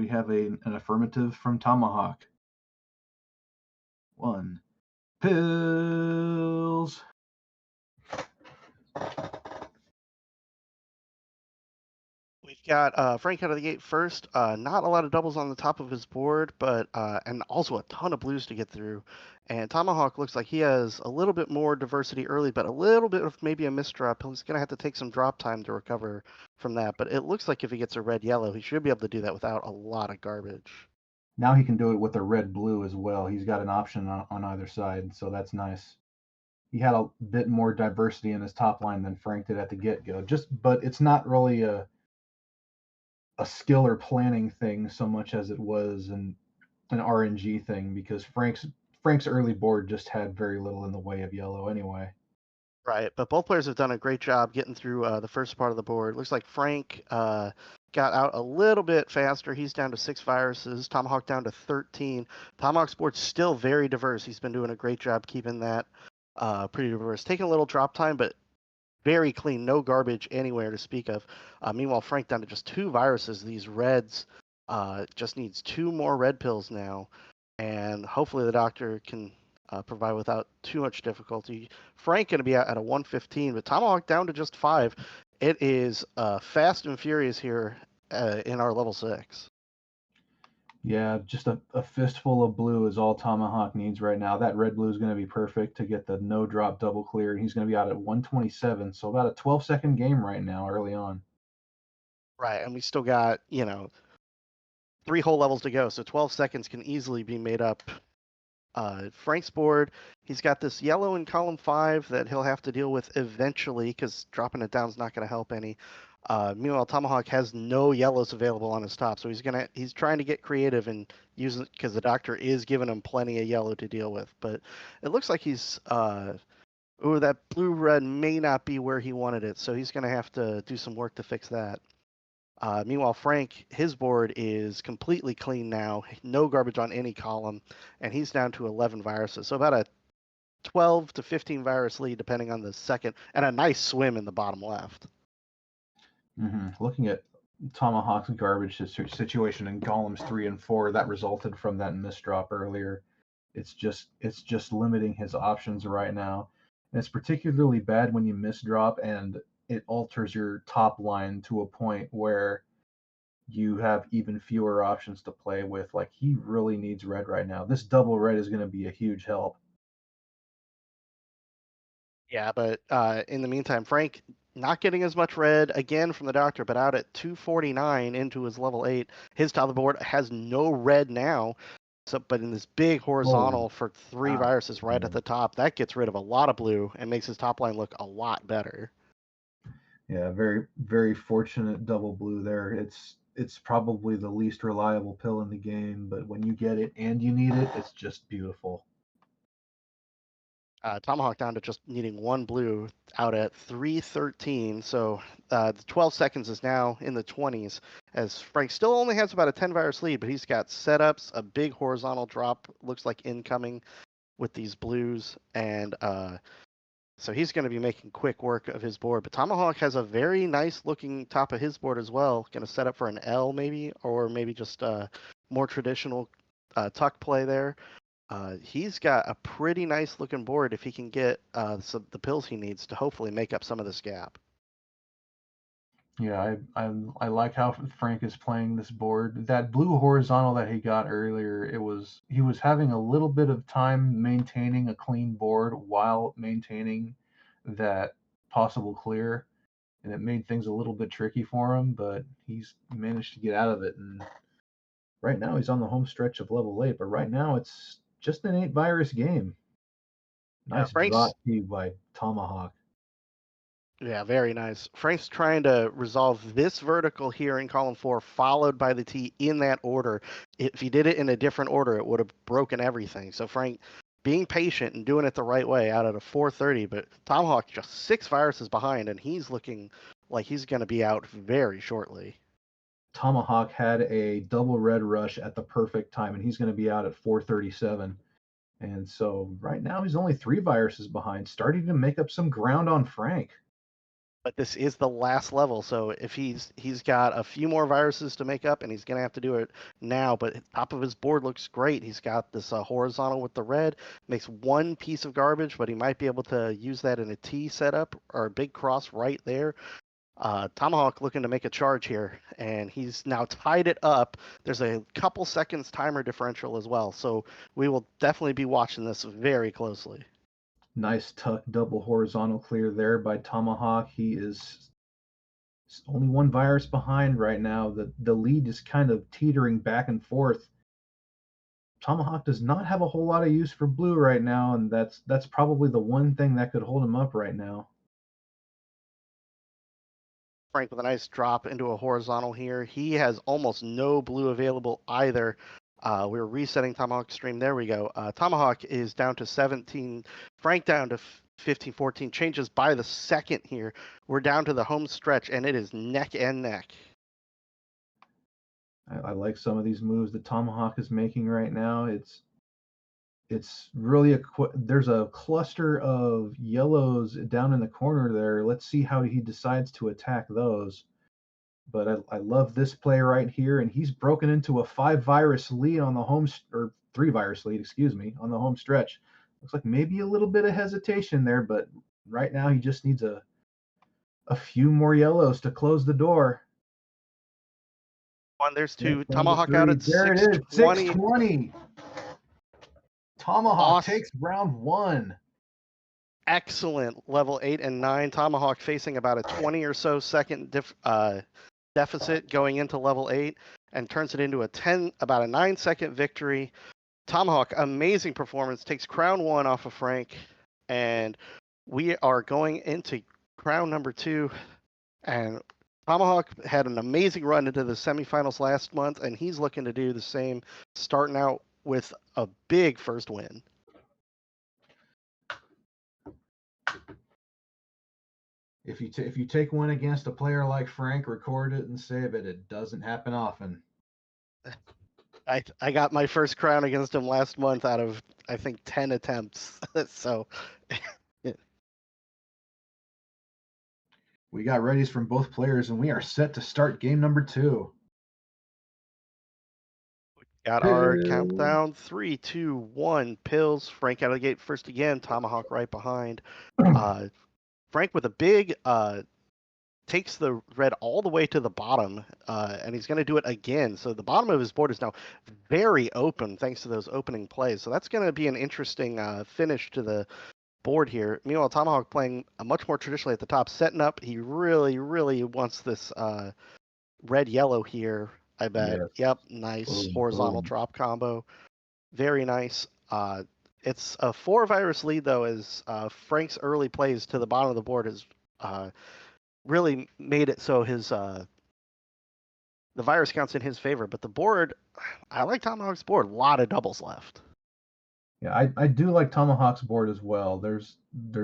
we have an affirmative from Tomahawk. 1. Pills. We've got Frank out of the gate first. Not a lot of doubles on the top of his board, but and also a ton of blues to get through. And Tomahawk looks like he has a little bit more diversity early, but a little bit of maybe a misdrop. He's going to have to take some drop time to recover from that. But it looks like if he gets a red-yellow, he should be able to do that without a lot of garbage. Now he can do it with a red-blue as well. He's got an option on either side, so that's nice. He had a bit more diversity in his top line than Frank did at the get-go. But it's not really a skill or planning thing so much as it was an RNG thing, because Frank's early board just had very little in the way of yellow anyway. Right, but both players have done a great job getting through the first part of the board. Looks like Frank got out a little bit faster. He's down to 6 viruses. Tomahawk down to 13. Tomahawk's board's still very diverse. He's been doing a great job keeping that pretty diverse. Taking a little drop time, but very clean. No garbage anywhere to speak of. Meanwhile, Frank down to just 2 viruses. These reds just needs 2 more red pills now. And hopefully the doctor can provide without too much difficulty. Frank going to be at a 115, but Tomahawk down to just 5. It is fast and furious here in our level 6. Yeah, just a fistful of blue is all Tomahawk needs right now. That red blue is going to be perfect to get the no drop double clear. He's going to be out at 127, so about a 12-second game right now early on. Right, and we still got, 3 whole levels to go, so 12 seconds can easily be made up. Frank's board, he's got this yellow in column 5 that he'll have to deal with eventually because dropping it down is not going to help any. Meanwhile, Tomahawk has no yellows available on his top, so he's trying to get creative and use it because the doctor is giving him plenty of yellow to deal with. But it looks like he's that blue-red may not be where he wanted it, so he's going to have to do some work to fix that. Meanwhile, Frank, his board is completely clean now, no garbage on any column, and he's down to 11 viruses. So about a 12 to 15 virus lead, depending on the second, and a nice swim in the bottom left. Looking at Tomahawk's garbage situation in columns 3 and 4, that resulted from that misdrop earlier. It's just limiting his options right now. And it's particularly bad when you misdrop and it alters your top line to a point where you have even fewer options to play with. Like, he really needs red right now. This double red is going to be a huge help. Yeah, but in the meantime, Frank not getting as much red again from the doctor, but out at 249 into his level 8. His top of the board has no red now. So, but in this big horizontal for 3 viruses right at the top, that gets rid of a lot of blue and makes his top line look a lot better. Yeah, very, very fortunate double blue there. It's probably the least reliable pill in the game, but when you get it and you need it, it's just beautiful. Tomahawk down to just needing 1 blue out at 313. So the 12 seconds is now in the 20s as Frank still only has about a 10 virus lead, but he's got setups, a big horizontal drop, looks like incoming with these blues. And so he's going to be making quick work of his board. But Tomahawk has a very nice looking top of his board as well. Going to set up for an L maybe, or maybe just more traditional tuck play there. He's got a pretty nice looking board if he can get the pills he needs to hopefully make up some of this gap. Yeah, I like how Frank is playing this board. That blue horizontal that he got earlier, he was having a little bit of time maintaining a clean board while maintaining that possible clear, and it made things a little bit tricky for him, but he's managed to get out of it. And right now he's on the home stretch of level 8, but right now it's just an 8 virus game. Nice drop too by Tomahawk. Yeah, very nice. Frank's trying to resolve this vertical here in column 4, followed by the T in that order. If he did it in a different order, it would have broken everything. So Frank being patient and doing it the right way out at a 430, but Tomahawk just 6 viruses behind, and he's looking like he's going to be out very shortly. Tomahawk had a double red rush at the perfect time, and he's going to be out at 437. And so right now he's only 3 viruses behind, starting to make up some ground on Frank. But this is the last level, so if he's got a few more viruses to make up, and he's gonna have to do it now. But top of his board looks great. He's got this horizontal with the red, makes one piece of garbage, but he might be able to use that in a T setup or a big cross right there. Tomahawk looking to make a charge here, and he's now tied it up. There's a couple seconds timer differential as well, so we will definitely be watching this very closely. Nice tuck double horizontal clear there by Tomahawk. He is only one virus behind right now. The lead is kind of teetering back and forth. Tomahawk does not have a whole lot of use for blue right now, and that's probably the one thing that could hold him up right now. Frank with a nice drop into a horizontal here. He has almost no blue available either. We're resetting Tomahawk stream. There we go. Tomahawk is down to 17. Frank down to 15, 14. Changes by the second here. We're down to the home stretch, and it is neck and neck. I like some of these moves that Tomahawk is making right now. It's really there's a cluster of yellows down in the corner there. Let's see how he decides to attack those. But I love this play right here, and he's broken into a 5-virus lead on the home, or 3-virus lead, excuse me, on the home stretch. Looks like maybe a little bit of hesitation there, but right now he just needs a few more yellows to close the door. One, there's two. Tomahawk out at there 620. it is, 620. Tomahawk takes round 1. Excellent level 8 and 9. Tomahawk facing about a 20 or so second deficit going into level 8, and turns it into about a 9-second victory. Tomahawk, amazing performance, takes crown 1 off of Frank, and we are going into crown number 2. And Tomahawk had an amazing run into the semifinals last month, and he's looking to do the same, starting out with a big first win. If you take one against a player like Frank, record it and save it. It doesn't happen often. I got my first crown against him last month out of, I think, 10 attempts. So we got readies from both players, and we are set to start game number 2. Got our countdown. 3, 2, 1. Pills. Frank out of the gate first again. Tomahawk right behind. Frank with a big takes the red all the way to the bottom, and he's going to do it again. So the bottom of his board is now very open thanks to those opening plays. So that's going to be an interesting finish to the board here. Meanwhile, Tomahawk playing much more traditionally at the top, setting up. He really, really wants this red-yellow here, I bet. Yes. Yep, nice. Boom, horizontal boom. Drop combo. Very nice. It's a 4-virus lead, though, as Frank's early plays to the bottom of the board has really made it so his the virus counts in his favor. But the board, I like Tomahawk's board. A lot of doubles left. Yeah, I do like Tomahawk's board as well. There's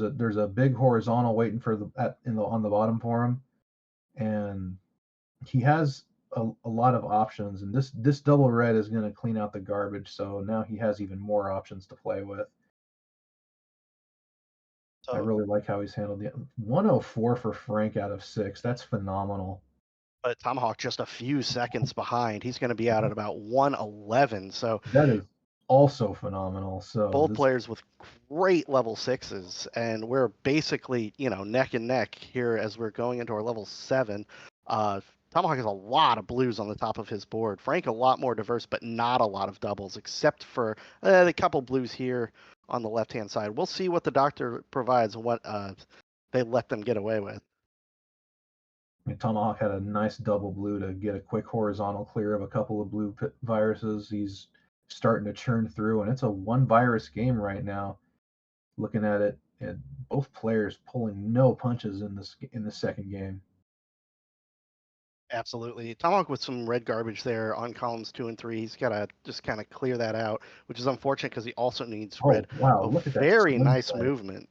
a big horizontal waiting for on the bottom for him, and he has a lot of options. And this double red is going to clean out the garbage. So now he has even more options to play with. I really like how he's handled the 104 for Frank out of 6. That's phenomenal. But Tomahawk just a few seconds behind. He's going to be out at about 111. So that is also phenomenal. So both players with great level 6s, and we're basically, neck and neck here as we're going into our level 7. Tomahawk has a lot of blues on the top of his board. Frank a lot more diverse, but not a lot of doubles, except for the couple blues here on the left-hand side. We'll see what the doctor provides and what they let them get away with. And Tomahawk had a nice double blue to get a quick horizontal clear of a couple of blue viruses. He's starting to churn through, and it's a 1-virus game right now. Looking at it, and both players pulling no punches in the second game. Absolutely. Tomahawk with some red garbage there on columns 2 and 3. He's got to just kind of clear that out, which is unfortunate because he also needs red. Wow, look at that. Very nice movement.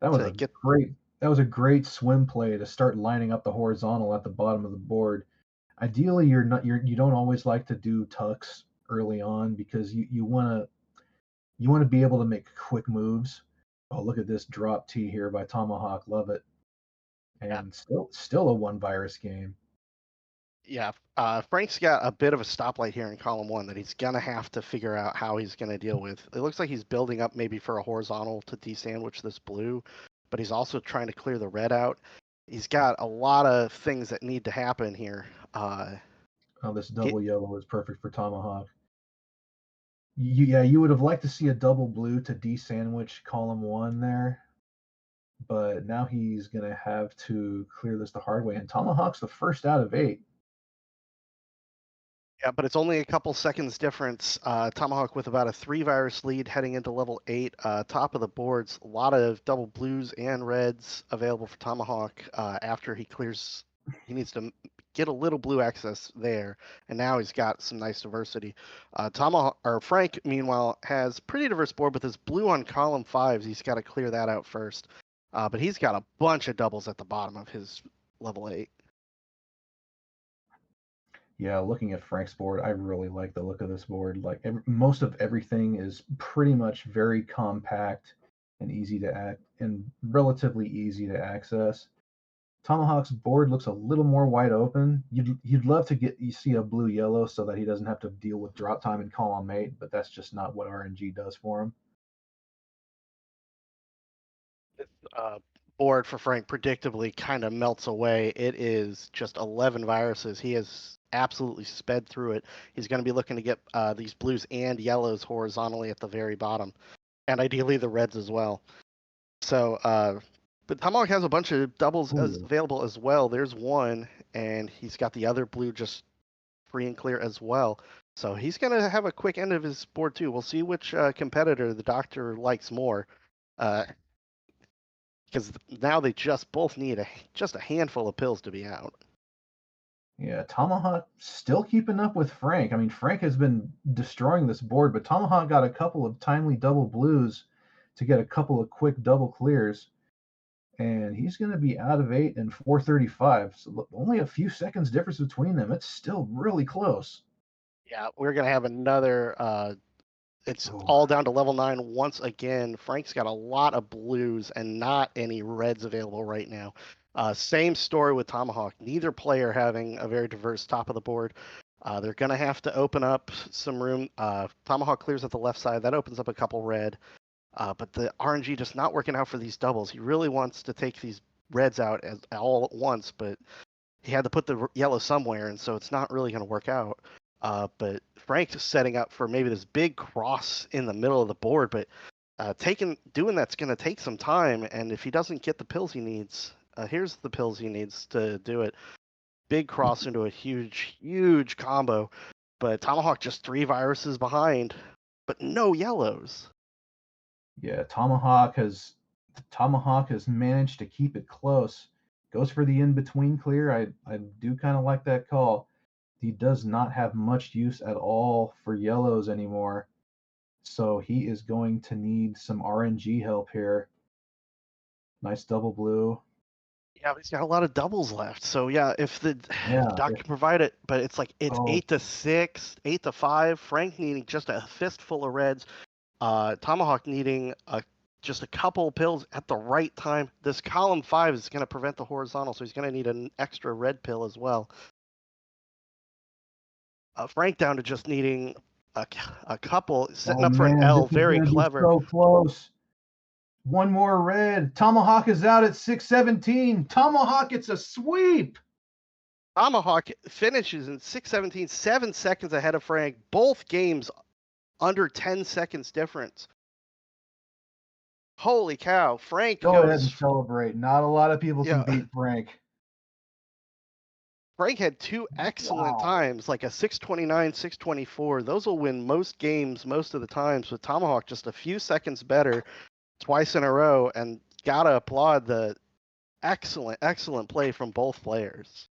That was a great swim play to start lining up the horizontal at the bottom of the board. Ideally, you don't always like to do tucks early on because you want to be able to make quick moves. Oh, look at this drop T here by Tomahawk. Love it. and still a one virus game. Yeah, Frank's got a bit of a stoplight here in column one that he's gonna have to figure out how he's gonna deal with. It looks like he's building up maybe for a horizontal to de-sandwich this blue, but he's also trying to clear the red out. He's got a lot of things that need to happen here. Oh, this double yellow is perfect for Tomahawk. You would have liked to see a double blue to de-sandwich column one there, but now he's going to have to clear this the hard way. And Tomahawk's the first out of 8. Yeah, but it's only a couple seconds difference. Tomahawk with about a 3 virus lead heading into level 8. Top of the boards, a lot of double blues and reds available for Tomahawk after he clears. He needs to get a little blue access there, and now he's got some nice diversity. Tomahawk or Frank, meanwhile, has pretty diverse board with his blue on column 5s. He's got to clear that out first, but he's got a bunch of doubles at the bottom of his level 8. Yeah, looking at Frank's board, I really like the look of this board. Like most of everything is pretty much very compact and easy to act and relatively easy to access. Tomahawk's board looks a little more wide open. You'd love to see a blue yellow so that he doesn't have to deal with drop time in column 8, but that's just not what RNG does for him. Board for Frank predictably kind of melts away. It is just 11 viruses. He has absolutely sped through it. He's going to be looking to get these blues and yellows horizontally at the very bottom, and ideally the reds as well. So, but Tomahawk has a bunch of doubles available as well. There's one, and he's got the other blue just free and clear as well. So he's going to have a quick end of his board too. We'll see which competitor the doctor likes more. Because now they just both need just a handful of pills to be out. Yeah, Tomahawk still keeping up with Frank. I mean, Frank has been destroying this board, but Tomahawk got a couple of timely double blues to get a couple of quick double clears, and he's going to be out of 8 and 435. So only a few seconds difference between them. It's still really close. Yeah, we're going to have another. It's all down to level 9 once again. Frank's got a lot of blues and not any reds available right now. Same story with Tomahawk. Neither player having a very diverse top of the board. They're going to have to open up some room. Tomahawk clears at the left side. That opens up a couple red. But the RNG just not working out for these doubles. He really wants to take these reds out all at once, but he had to put the yellow somewhere, and so it's not really going to work out. But Frank's setting up for maybe this big cross in the middle of the board, but doing that's going to take some time. And if he doesn't get the pills he needs, here's the pills he needs to do it. Big cross into a huge combo. But Tomahawk just 3 viruses behind, but no yellows. Yeah, Tomahawk has managed to keep it close. Goes for the in-between clear. I do kind of like that call. He does not have much use at all for yellows anymore. So he is going to need some RNG help here. Nice double blue. Yeah, but he's got a lot of doubles left. So yeah, if the doc can provide it, but it's like it's 8-6, 8-5. Frank needing just a fistful of reds. Tomahawk needing just a couple pills at the right time. This column 5 is going to prevent the horizontal, so he's going to need an extra red pill as well. Frank down to just needing a couple, setting up for an L. Very clever. So close. One more red. Tomahawk is out at 6:17. Tomahawk, it's a sweep. Tomahawk finishes in 6:17, 7 seconds ahead of Frank. Both games under 10 seconds difference. Holy cow. Frank Go ahead and celebrate. Not a lot of people can beat Frank. Frank had 2 excellent times, like a 6:29, 6:24. Those will win most games most of the times, with Tomahawk just a few seconds better twice in a row, and gotta applaud the excellent play from both players.